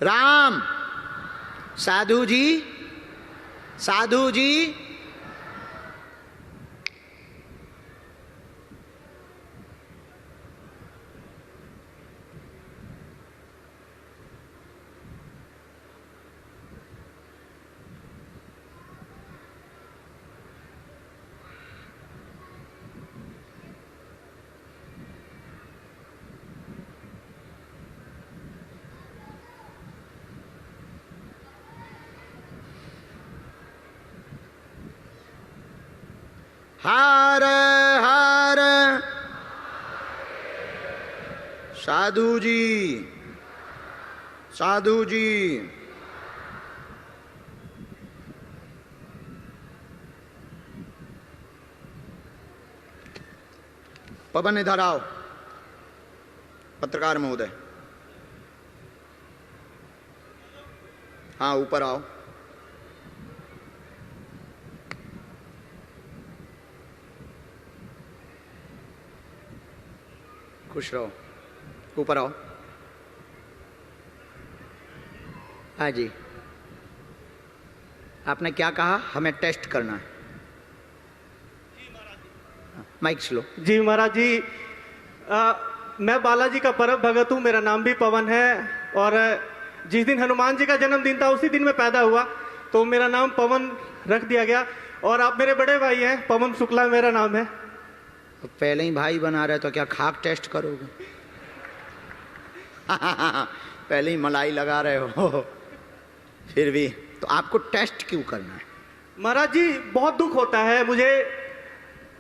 राम। साधु जी, साधु जी। हार हार। साधु जी, साधु जी। पवन इधर आओ। पत्रकार महोदय, हाँ ऊपर आओ। खुश रहो, ऊपर आओ। हाँ जी, आपने क्या कहा? हमें टेस्ट करना है। Mic slow. जी महाराज जी, मैं बालाजी का परम भगत हूँ। मेरा नाम भी पवन है और जिस दिन हनुमान जी का जन्मदिन था उसी दिन मैं पैदा हुआ, तो मेरा नाम पवन रख दिया गया। और आप मेरे बड़े भाई हैं, पवन शुक्ला मेरा नाम है। तो पहले ही भाई बना रहे तो क्या खाक टेस्ट करोगे? पहले ही मलाई लगा रहे हो। फिर भी तो आपको टेस्ट क्यों करना है? महाराज जी, बहुत दुख होता है मुझे।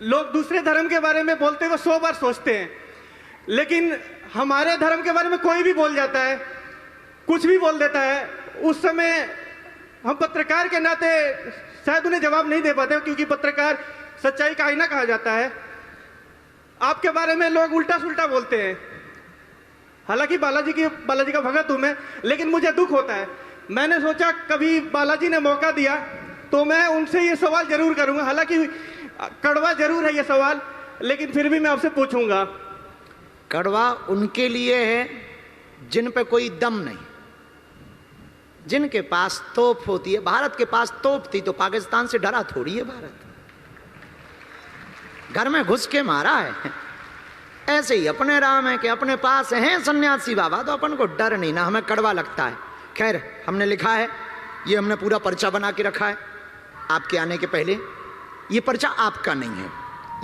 लोग दूसरे धर्म के बारे में बोलते हुए 100 बार सोचते हैं, लेकिन हमारे धर्म के बारे में कोई भी बोल जाता है, कुछ भी बोल देता है, उस समय हम पत्रकार के नाते शायद उन्हें जवाब नहीं दे पाते, क्योंकि पत्रकार सच्चाई का आईना कहा जाता है। आपके बारे में लोग उल्टा सुल्टा बोलते हैं। हालांकि बालाजी का भगत हूं मैं, लेकिन मुझे दुख होता है। मैंने सोचा कभी बालाजी ने मौका दिया तो मैं उनसे ये सवाल जरूर करूंगा। हालांकि कड़वा जरूर है ये सवाल, लेकिन फिर भी मैं आपसे पूछूंगा। कड़वा उनके लिए है जिन पे कोई दम नहीं, जिनके पास तोप होती है। भारत के पास तोप थी तो पाकिस्तान से डरा थोड़ी है भारत, घर में घुस के मारा है। ऐसे ही अपने राम है कि अपने पास हैं सन्यासी बाबा, तो अपन को डर नहीं ना, हमें कड़वा लगता है। खैर, हमने लिखा है, ये हमने पूरा पर्चा बना के रखा है आपके आने के पहले। ये पर्चा आपका नहीं है,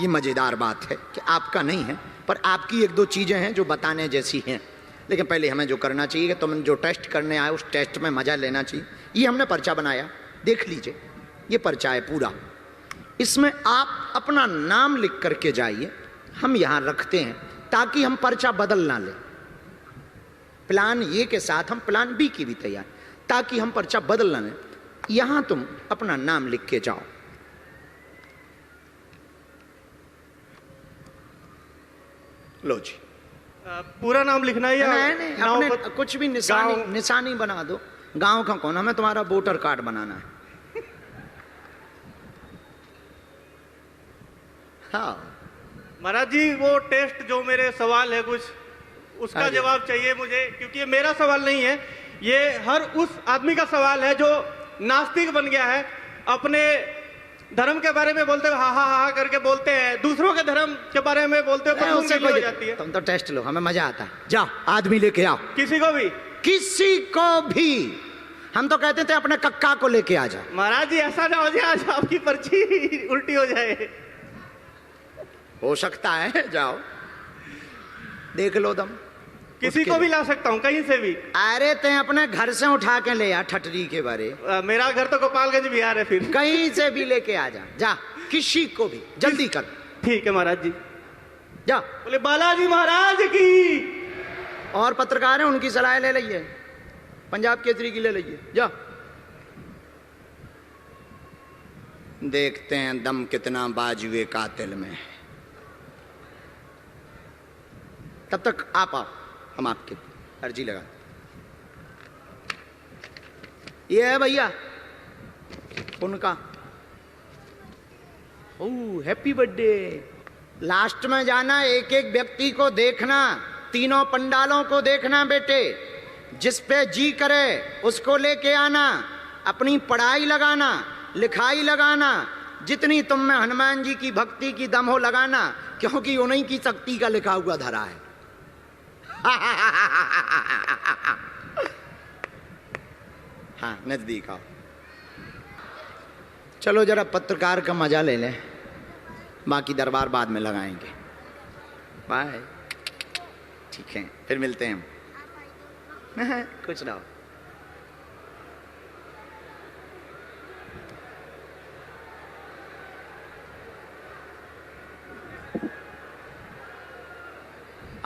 ये मजेदार बात है कि आपका नहीं है, पर आपकी एक दो चीजें हैं जो बताने जैसी हैं। लेकिन पहले हमें जो करना चाहिए कि तुम जो टेस्ट करने आए उस टेस्ट में मजा लेना चाहिए। ये हमने पर्चा बनाया, देख लीजिए, ये पर्चा है पूरा। इसमें आप अपना नाम लिख करके जाइए, हम यहां रखते हैं ताकि हम पर्चा बदल ना लें। प्लान ए के साथ हम प्लान बी की भी तैयार, ताकि हम पर्चा बदल ना लें। यहां तुम अपना नाम लिख के जाओ। लो जी। पूरा नाम लिखना है या नहीं, अपने कुछ भी निशानी बना दो। गांव का कौन, हमें तुम्हारा वोटर कार्ड बनाना है। हाँ महाराज जी, वो टेस्ट जो मेरे सवाल है कुछ, उसका जवाब चाहिए मुझे, क्योंकि ये मेरा सवाल नहीं है, ये हर उस आदमी का सवाल है जो नास्तिक बन गया है। अपने धर्म के बारे में बोलते हुए हा हा हा करके बोलते हैं, दूसरों के धर्म के बारे में बोलते हुए हो जाती है। तुम तो टेस्ट लो, हमें मजा आता है। जाओ आदमी लेके आओ। किसी को भी, किसी को भी। हम तो कहते थे अपने कक्का को लेके आ जाओ। महाराज जी, ऐसा ना हो जाए आज आपकी पर्ची उल्टी हो जाए। हो सकता है, जाओ देख लो दम। किसी को भी ला सकता हूँ, कहीं से भी। अरे ते अपने घर से उठा के ले आ, ठटरी के बारे। मेरा घर तो गोपालगंज बिहार है, फिर कहीं से भी लेके आ जा, किसी को भी, जल्दी कर। ठीक है महाराज जी, जा। बोले बालाजी महाराज की। और पत्रकार हैं, उनकी सलाह ले लीजिए, पंजाब केसरी की ले लीजिए, जा। देखते हैं दम कितना बाजुए कातिल में। तब तक आप आओ, हम आपके अर्जी लगा। ये है भैया उनका। ओह, हैप्पी बर्थडे। लास्ट में जाना, एक एक व्यक्ति को देखना, तीनों पंडालों को देखना बेटे। जिस पे जी करे उसको लेके आना, अपनी पढ़ाई लगाना, लिखाई लगाना, जितनी तुम में हनुमान जी की भक्ति की दम हो लगाना, क्योंकि उन्हीं की शक्ति का लिखा हुआ धरा है। हाँ, नजदीक आओ। चलो जरा पत्रकार का मजा ले लें, बाकी दरबार बाद में लगाएंगे। बाय। ठीक है, फिर मिलते हैं हम। कुछ ना हो।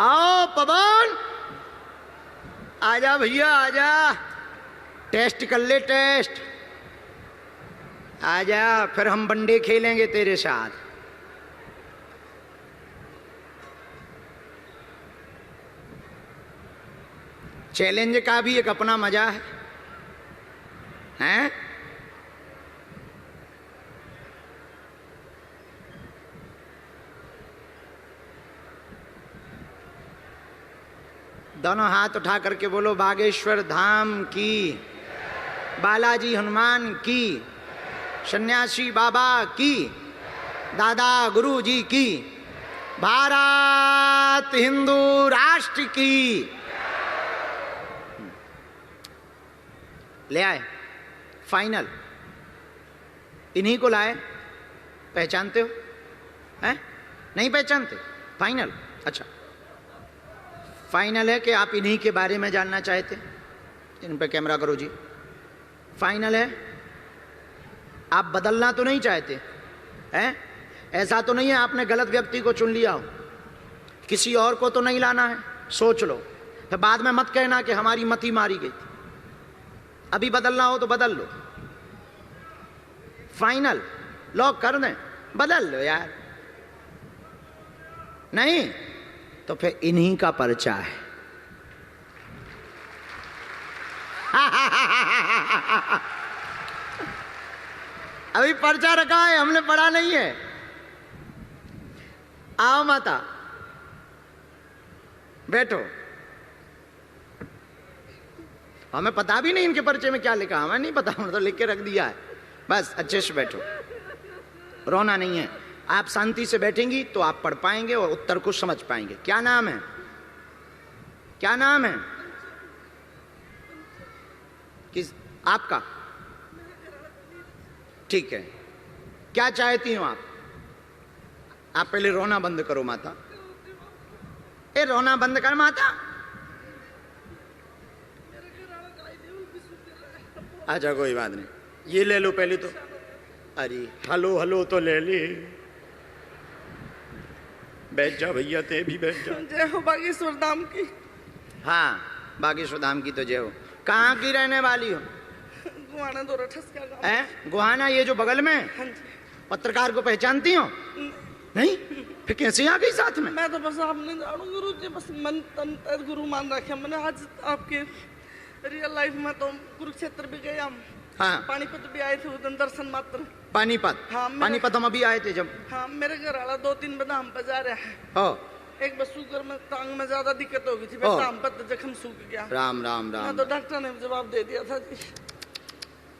आओ पवन, आजा भैया आजा, टेस्ट कर ले टेस्ट। आजा, फिर हम वनडे खेलेंगे तेरे साथ। चैलेंज का भी एक अपना मजा है, हैं? दोनों हाथ उठा करके बोलो बागेश्वर धाम की, बालाजी हनुमान की, सन्यासी बाबा की, दादा गुरु जी की, भारत हिंदू राष्ट्र की। ले आए फाइनल, इन्हीं को लाए। पहचानते हो? हैं? नहीं पहचानते? फाइनल। अच्छा, फाइनल है कि आप इन्हीं के बारे में जानना चाहते? इन पे कैमरा करो जी। फाइनल है, आप बदलना तो नहीं चाहते हैं? ऐसा तो नहीं है आपने गलत व्यक्ति को चुन लिया हो, किसी और को तो नहीं लाना है? सोच लो, फिर बाद में मत कहना कि हमारी मति मारी गई थी। अभी बदलना हो तो बदल लो। फाइनल लॉक कर दें? बदल लो यार। नहीं तो फिर इन्हीं का पर्चा है। अभी पर्चा रखा है, हमने पढ़ा नहीं है। आओ माता, बैठो। हमें पता भी नहीं इनके पर्चे में क्या लिखा, हमें नहीं पता, हमने तो लिख के रख दिया है। बस अच्छे से बैठो, रोना नहीं है। आप शांति से बैठेंगी तो आप पढ़ पाएंगे और उत्तर को समझ पाएंगे। क्या नाम है? क्या नाम है किस आपका? ठीक है, क्या चाहती हो आप? आप पहले रोना बंद करो माता। ए रोना बंद कर माता। अच्छा कोई बात नहीं, ये ले लो पहले तो। अरे हेलो हेलो तो ले ली। बैठ जा भैया, ते भी बैठ जा। जय हो बागेश्वर धाम की। हाँ, बागेश्वर धाम की तो जय हो। कहाँ की रहने वाली हो? गुहाना दो ठसका गाँव। हैं? गुहाना, ये जो बगल में? हाँ जी। पत्रकार को पहचानती हो? नहीं? फिर कैसे आ गई साथ में? मैं तो बस आपने जानू गुरु जी, बस मन तन तन गुरु मान रखे मैंने। आज आपके रियल लाइफ में तो कुरुक्षेत्र भी गए हम। हाँ, पानीपत भी आए थे उधर दर्शन मात्र। पानीपत? हाँ, पानीपत हम अभी आए थे जब। हाँ, मेरे घर वाला 2-3 बदा हम पे जा रहे हैं। हो, एक बस शुगर में टांग में ज्यादा दिक्कत हो गई थी, ओ। टांग पर जख्म सूख गया। राम राम हाँ, राम। तो डॉक्टर ने जवाब दे दिया था जी,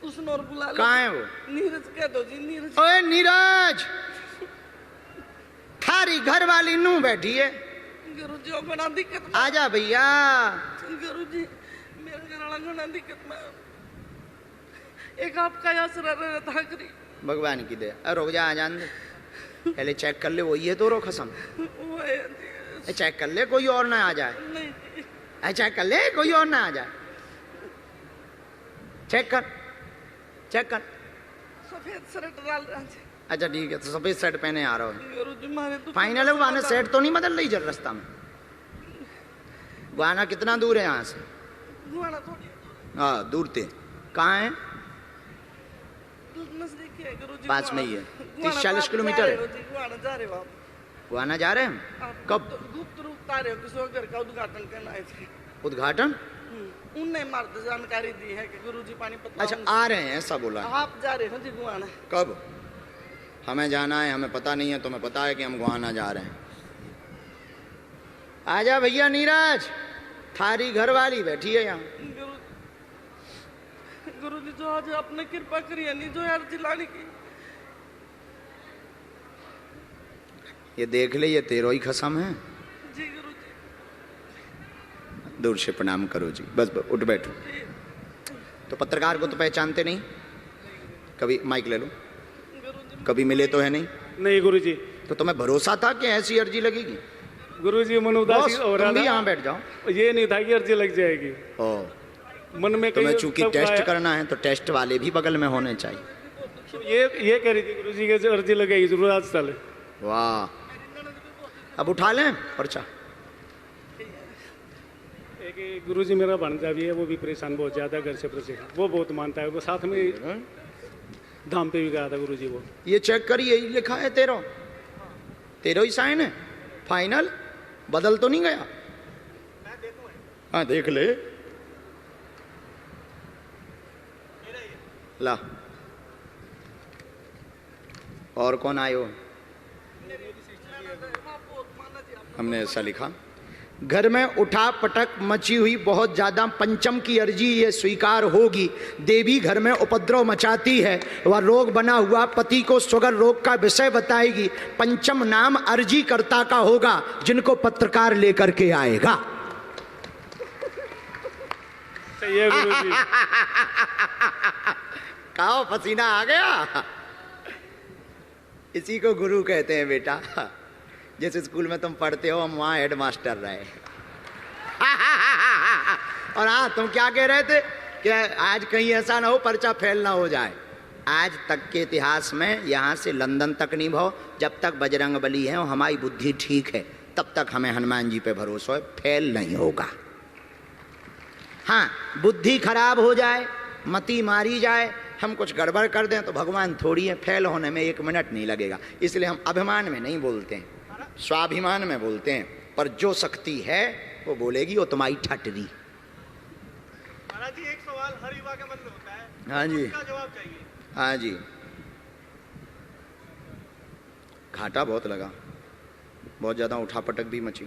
उसने और बुला कहाँ है वो? नीरज कह दो जी, नीरज। ओए नीरज, थारी घर वाली नू बैठी है। गुरु जी और बड़ा दिक्कत में। आजा भैया। गुरु जी मेरे घर वाला बड़ा दिक्कत में। एक आपका आसरा रहता करी। भगवान की दया। अरे रुक जा, आ जान दे, पहले चेक कर ले। वही है तो रो खसम। वो है चेक कर ले, कोई और ना आ जाए। नहीं, चेक कर ले, कोई और ना आ जाए। चेक कर, चेक कर। सफेद शर्ट डाल रहा है। अच्छा ठीक है, तो सफेद शर्ट पहने आ रहा हो। गुरु जी मारे तो फाइनल है, वहां सेट तो नहीं बदल रही जल रास्ता में? गुहाना कितना दूर है यहाँ से? गुहाना थोड़ी हाँ दूर थे। कहाँ है? नजदीक है गुरु जी। पास में ही है, 30-40 किलोमीटर है। गुहाना जा रहे हो आप? गुहाना जा रहे हैं हम? आप कब? गुप्त रूप तारे हो, किसी घर का उद्घाटन करना आए थे। उद्घाटन? उनने मार्ग जानकारी दी है कि गुरु जी पानीपत। अच्छा आ रहे हैं, ऐसा बोला है। आप जा रहे हो जी गुहाना? कब? हमें जाना है, हमें पता नहीं है। तुम्हें पता है कि हम गुहाना जा रहे हैं। आजा भैया नीरज, थारी घरवाली बैठी है यहाँ। गुरु जी जो आज आपने कृपा करी है नहीं जो अर्जी लाने की, ये देख ले, ये तेरो ही खसम है। जी गुरु जी। दूर से प्रणाम करो जी, बस उठ बैठो। तो पत्रकार को तो पहचानते नहीं, कभी माइक ले लो, कभी मिले तो है नहीं? नहीं गुरुजी। तो तुम्हें भरोसा था कि ऐसी अर्जी लगेगी? गुरुजी मन उदासी हो रहा तुम भी था, यहाँ बैठ जाओ। ये नहीं था कि अर्जी लग जाएगी। ओ, मन में तुम्हें कहीं चूंकि तब टेस्ट आया। करना है तो टेस्ट वाले भी बगल में होने चाहिए। ये कह रही थी गुरुजी के जो अर्जी लगेगी जरूर आज साल। वाह, अब उठा लें पर्चा। एक गुरुजी मेरा भांजा भी है, वो भी परेशान बहुत ज्यादा घर से परेशान, वो बहुत मानता है, वो साथ में धाम पे भी गया था गुरुजी। वो ये चेक कर, यही लिखा है तेरो ही साइन है, फाइनल बदल तो नहीं गया? हाँ देख ले, ला। और कौन आयो? हमने ऐसा लिखा, घर में उठा पटक मची हुई बहुत ज्यादा, पंचम की अर्जी ये स्वीकार होगी। देवी घर में उपद्रव मचाती है, वह रोग बना हुआ पति को शुगर रोग का विषय बताएगी। पंचम नाम अर्जी कर्ता का होगा, जिनको पत्रकार लेकर के आएगा। सही है गुरुजी। कहो पसीना आ गया। इसी को गुरु कहते हैं बेटा। जिस स्कूल में तुम पढ़ते हो हम वहां हेड मास्टर रहे। और हाँ, तुम क्या कह रहे थे कि आज कहीं ऐसा ना हो पर्चा फेल ना हो जाए। आज तक के इतिहास में यहाँ से लंदन तक नहीं भाव, जब तक बजरंग बली है और हमारी बुद्धि ठीक है तब तक हमें हनुमान जी पे भरोसा है, फेल नहीं होगा। हाँ, बुद्धि खराब हो जाए, मति मारी जाए, हम कुछ गड़बड़ कर दें तो भगवान थोड़ी है, फेल होने में 1 मिनट नहीं लगेगा। इसलिए हम अभिमान में नहीं बोलते हैं, स्वाभिमान में बोलते हैं। पर जो शक्ति है वो बोलेगी, वो तुम्हारी ठटरी। महाराज जी, एक सवाल हर युवा के मन में होता है। हाँ जी, उसका जवाब चाहिए। हाँ जी। घाटा बहुत लगा, बहुत ज्यादा उठापटक भी मची।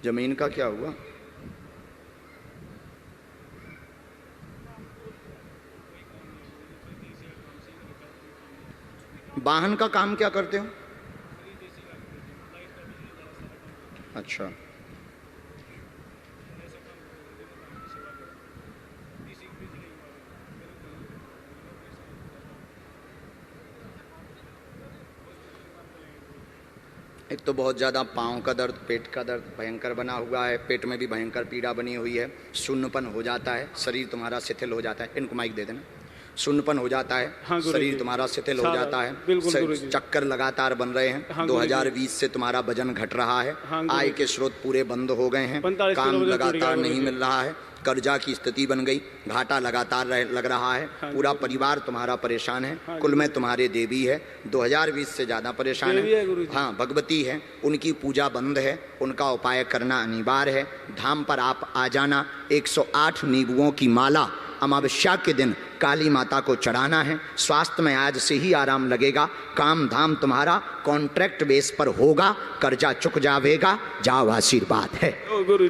जमीन का क्या हुआ? वाहन का काम क्या करते हो? अच्छा, एक तो बहुत ज़्यादा पाँव का दर्द, पेट का दर्द भयंकर बना हुआ है, पेट में भी भयंकर पीड़ा बनी हुई है, शून्यपन हो जाता है, शरीर तुम्हारा शिथिल हो जाता है। इनको माइक दे देना। शून्यपन हो जाता है, हाँ, शरीर तुम्हारा शिथिल हो जाता है, चक्कर लगातार बन रहे हैं। हाँ, 2020 से तुम्हारा वजन घट रहा है, हाँ, आय के स्रोत पूरे बंद हो गए हैं, 45 काम किलो लगातार नहीं मिल रहा है, कर्जा की स्थिति बन गई, घाटा लगातार लग रहा है, पूरा परिवार तुम्हारा परेशान है, कुल में तुम्हारे देवी है 2020 से ज्यादा परेशान है। हाँ, भगवती है, उनकी पूजा बंद है, उनका उपाय करना अनिवार्य है। धाम पर आप आ जाना, 108 नींबुओं की माला अमावस्या के दिन काली माता को चढ़ाना है। स्वास्थ्य में आज से ही आराम लगेगा, काम धाम तुम्हारा कॉन्ट्रैक्ट बेस पर होगा, कर्जा चुक जावेगा। जाओ, आशीर्वाद है। ओ गुरु,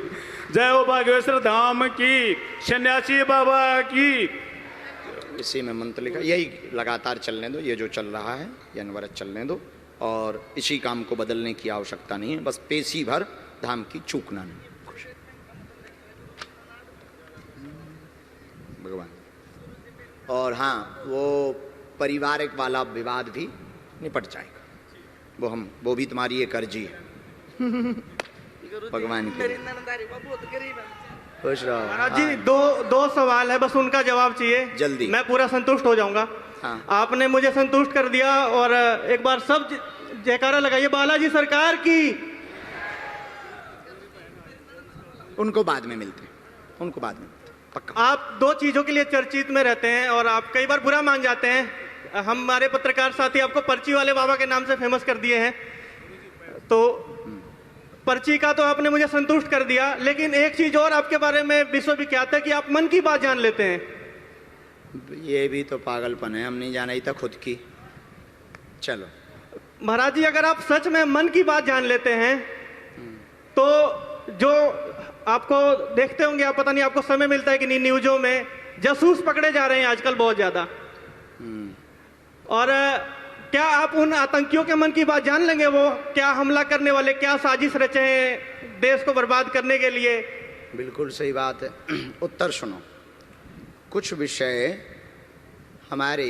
जय हो बागेश्वर धाम की, सन्यासी बाबा की। इसी में मंत्र लिखा, यही लगातार चलने दो, ये जो चल रहा है ये अनवरत चलने दो, और इसी काम को बदलने की आवश्यकता नहीं है, बस पेशी भर धाम की चूकना नहीं। भगवान। और हाँ, वो पारिवारिक वाला विवाद भी निपट जाएगा, वो भी तुम्हारी एक अर्जी है। भगवान की मेरी ननदारी वो बहुत गरीब है। खुश रहो। महाराज जी, दो सवाल है, बस उनका जवाब चाहिए जल्दी। मैं पूरा संतुष्ट हो जाऊंगा। हाँ। आपने मुझे संतुष्ट कर दिया, और एक बार सब जयकारा लगाइए बालाजी सरकार की। उनको बाद में मिलते हैं, उनको बाद में पक्का। आप 2 चीजों के लिए चर्चित में रहते हैं, और आप कई बार बुरा मान जाते हैं। हमारे पत्रकार साथी आपको पर्ची वाले बाबा के नाम से फेमस कर दिए हैं, तो पर्ची का तो आपने मुझे संतुष्ट कर दिया, लेकिन एक चीज और आपके बारे में विश्वविख्यात है कि आप मन की बात जान लेते हैं। ये भी तो पागलपन है, हम नहीं जाना ही था खुद की। चलो। महाराज जी, अगर आप सच में मन की बात जान लेते हैं तो जो आपको देखते होंगे आप, पता नहीं आपको समय मिलता है कि नहीं, न्यूज़ों में जासूस पकड़े जा रहे हैं आजकल बहुत ज्यादा। और क्या आप उन आतंकियों के मन की बात जान लेंगे? वो क्या हमला करने वाले, क्या साजिश रचे हैं देश को बर्बाद करने के लिए? बिल्कुल सही बात है। उत्तर सुनो। कुछ विषय हमारे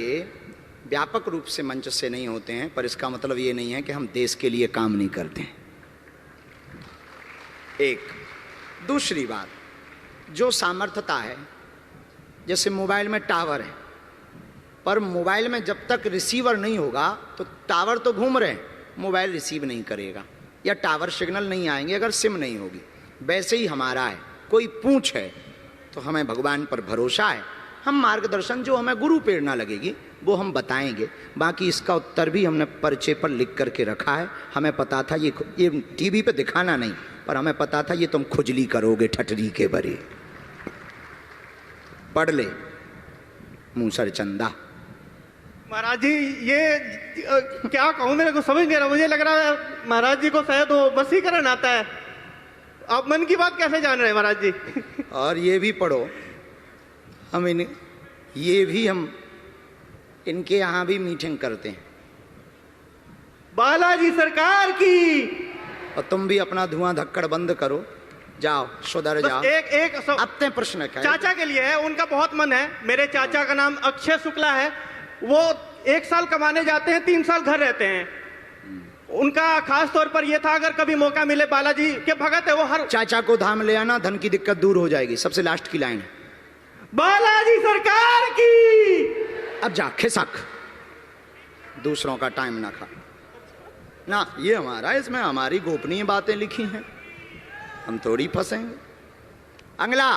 व्यापक रूप से मंच से नहीं होते हैं, पर इसका मतलब ये नहीं है कि हम देश के लिए काम नहीं करते हैं। एक दूसरी बात, जो सामर्थ्यता है, जैसे मोबाइल में टावर है, पर मोबाइल में जब तक रिसीवर नहीं होगा तो टावर तो घूम रहे हैं, मोबाइल रिसीव नहीं करेगा, या टावर सिग्नल नहीं आएंगे अगर सिम नहीं होगी। वैसे ही हमारा है, कोई पूछ है तो हमें भगवान पर भरोसा है, हम मार्गदर्शन जो हमें गुरु प्रेरणा लगेगी वो हम बताएंगे। बाकी इसका उत्तर भी हमने पर्चे पर लिख करके रखा है। हमें पता था ये टीवी पे दिखाना नहीं, पर हमें पता था ये तुम खुजली करोगे ठठरी के बरे। पढ़ ले मूसर चंदा। महाराज जी, ये क्या कहूँ, मेरे को समझ नहीं आ रहा। मुझे लग रहा है महाराज जी को शायद वो वशीकरण आता है। आप मन की बात कैसे जान रहे हैं महाराज जी? और ये भी पढ़ो, हम इनके यहाँ भी मीटिंग करते हैं। बालाजी सरकार की। और तुम भी अपना धुआं धक्कड़ बंद करो, जाओ सुधर जाओ। एक अपने प्रश्न का चाचा के लिए है, उनका बहुत मन है। मेरे चाचा का नाम अक्षय शुक्ला है। वो 1 साल कमाने जाते हैं, 3 साल घर रहते हैं। उनका खास तौर पर यह था, अगर कभी मौका मिले, बालाजी के भगत है वो, हर चाचा को धाम ले आना, धन की दिक्कत दूर हो जाएगी। सबसे लास्ट की लाइन है, बालाजी सरकार की। अब जा खिसक, दूसरों का टाइम ना खा ना। ये हमारा, इसमें हमारी गोपनीय बातें लिखी हैं, हम थोड़ी फंसेंगे। अगला